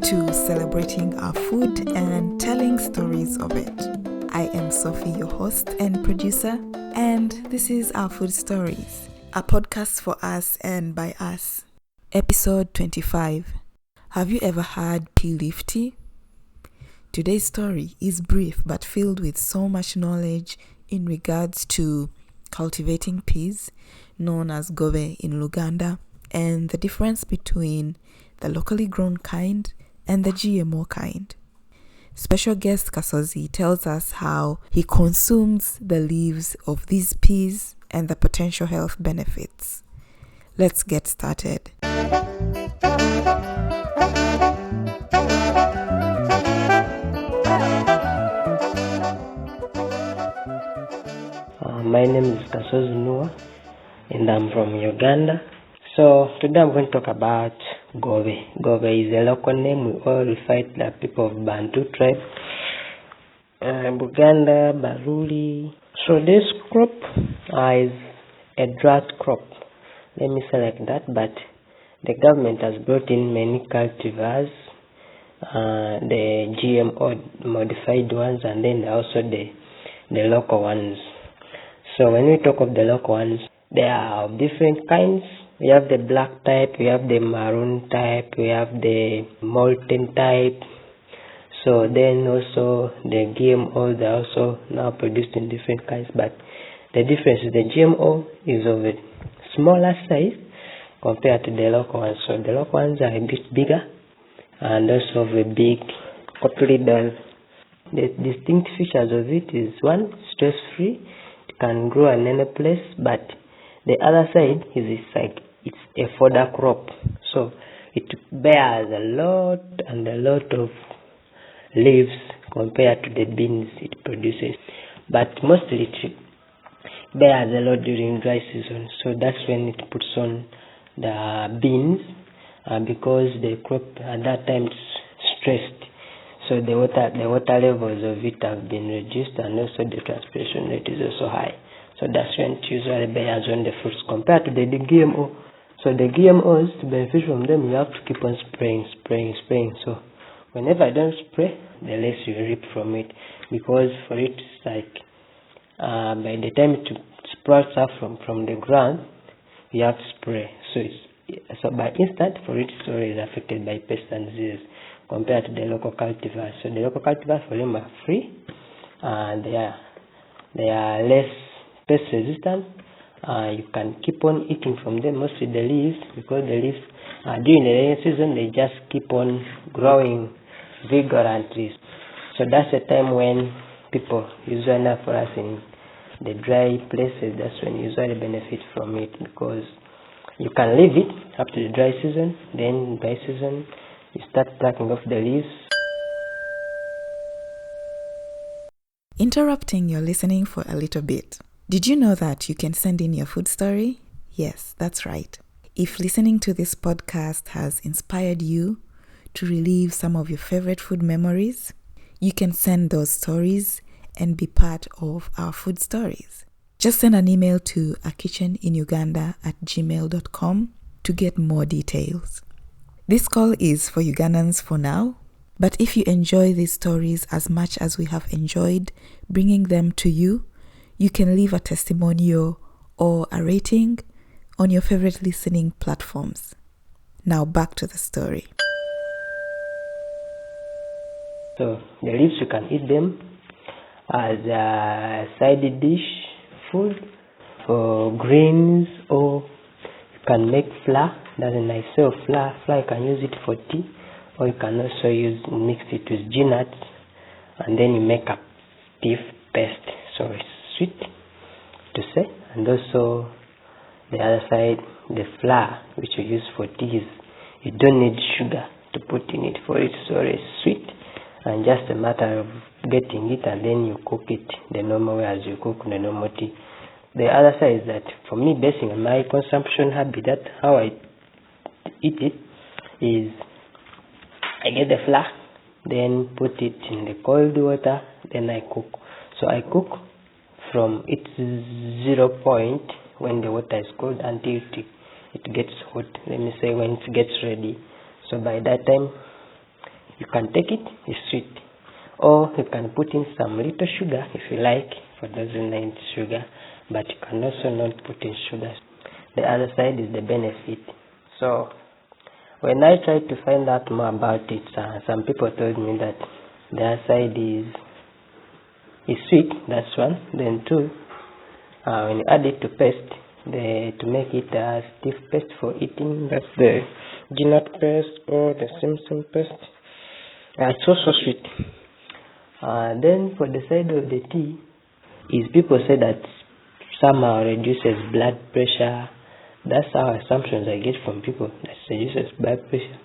to celebrating our food and telling stories of it. I am Sophie, your host and producer, and this is Our Food Stories, a podcast for us and by us. Episode 25. Have you ever had pea leaf tea? Today's story is brief but filled with so much knowledge in regards to cultivating peas, known as Gobe in Uganda, and the difference between the locally grown kind and the GMO kind. Special guest Kasozi tells us how he consumes the leaves of these peas and the potential health benefits. Let's get started. My name is Kasozi Noah and I'm from Uganda. So today I'm going to talk about Gobe. Gobe is a local name. We all refer to the people of Bantu tribe. Buganda, Baruli. So this crop is a drought crop. Let me say like that. But the government has brought in many cultivars, the GMO modified ones, and then also the local ones. So when we talk of the local ones, they are of different kinds. We have the black type, we have the maroon type, we have the molten type. So then also the GMO, they are also now produced in different kinds. But the difference is the GMO is of a smaller size compared to the local ones. So the local ones are a bit bigger and also of a big cotyledon. The distinct features of it is one, stress-free. Can grow in any place, but the other side is it's a fodder crop, so it bears a lot of leaves compared to the beans it produces, but mostly it bears a lot during dry season. So that's when it puts on the beans, because the crop at that time is stressed. So the water levels of it have been reduced, and also the transpiration rate is also high. So that's when it usually bears on the fruits compared to the GMO. So the GMOs, to benefit from them, you have to keep on spraying. So whenever I don't spray, the less you reap from it, because for it it's like by the time it sprouts up from the ground, you have to spray. So by instant, for it it's always affected by pests and diseases compared to the local cultivars. So the local cultivars for them are free, and they are less pest resistant. You can keep on eating from them, mostly the leaves, because the leaves during the rainy season they just keep on growing vigorously. So that's the time when people usually, for us in the dry places, that's when you usually benefit from it, because you can leave it up to the dry season, then by season you start plucking off the leaves. Interrupting your listening for a little bit. Did you know that you can send in your food story? Yes, that's right. If listening to this podcast has inspired you to relive some of your favorite food memories, you can send those stories and be part of Our Food Stories. Just send an email to akitcheninuganda@gmail.com to get more details. This call is for Ugandans for now, but if you enjoy these stories as much as we have enjoyed bringing them to you, you can leave a testimonial or a rating on your favorite listening platforms. Now back to the story. So the leaves, you can eat them as a side dish food for greens, or you can make flour. That's a nice sort of flour. You can use it for tea, or you can also mix it with nuts, and then you make a beef paste. So it's sweet to say, and also the other side, the flour which you use for tea, you don't need sugar to put in it for it, so it's sweet, and just a matter of getting it and then you cook it the normal way as you cook the normal tea. The other side is that for me, based on my consumption habit, that how I eat it is I get the flour, then put it in the cold water, then I cook. So I cook from its 0 point when the water is cold until it gets hot. Let me say when it gets ready. So by that time You can take it, it's sweet. Or you can put in some little sugar if you like, for those who like sugar, but you can also not put in sugar. The other side is the benefit. So when I tried to find out more about it, some people told me that the other side is sweet, that's one. Then two, when you add it to paste, to make it a stiff paste for eating, that's the peanut paste or the Simpson paste. It's also sweet. Then for the side of the tea, is people say that somehow reduces blood pressure. That's our assumptions I get from people, that reduces blood pressure.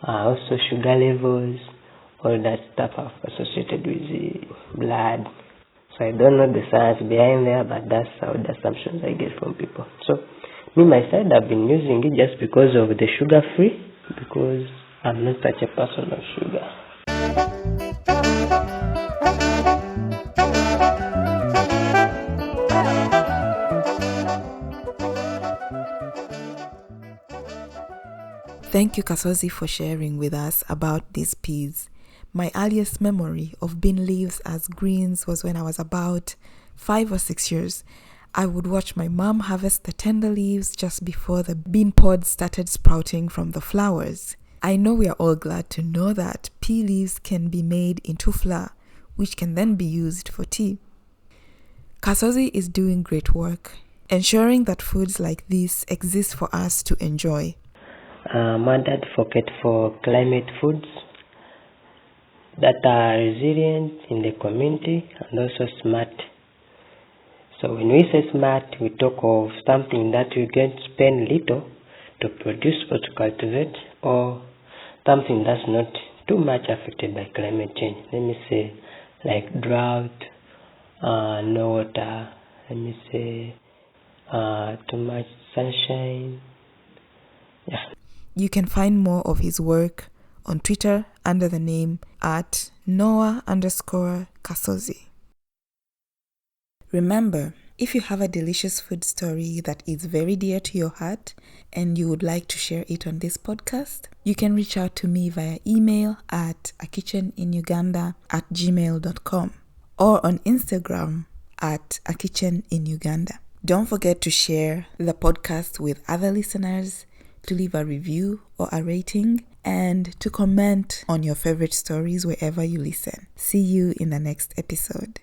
Also sugar levels, all that stuff associated with the blood. So I don't know the science behind there, but that's how the assumptions I get from people. So me myself, I've been using it just because of the sugar free, because I'm not such a person of sugar. Thank you, Kasozi, for sharing with us about these peas. My earliest memory of bean leaves as greens was when I was about 5 or 6 years. I would watch my mom harvest the tender leaves just before the bean pods started sprouting from the flowers. I know we are all glad to know that pea leaves can be made into flour, which can then be used for tea. Kasozi is doing great work, ensuring that foods like this exist for us to enjoy. I'm an advocate for climate foods that are resilient in the community and also smart. So when we say smart, we talk of something that you can spend little to produce or to cultivate, or something that's not too much affected by climate change. Let me say like drought, no water, let me say too much sunshine. Yeah. You can find more of his work on Twitter under the name @Noah_Kasozi. Remember, if you have a delicious food story that is very dear to your heart and you would like to share it on this podcast, you can reach out to me via email at akitcheninuganda@gmail.com or on Instagram @akitcheninuganda. Don't forget to share the podcast with other listeners, to leave a review or a rating, and to comment on your favorite stories wherever you listen. See you in the next episode.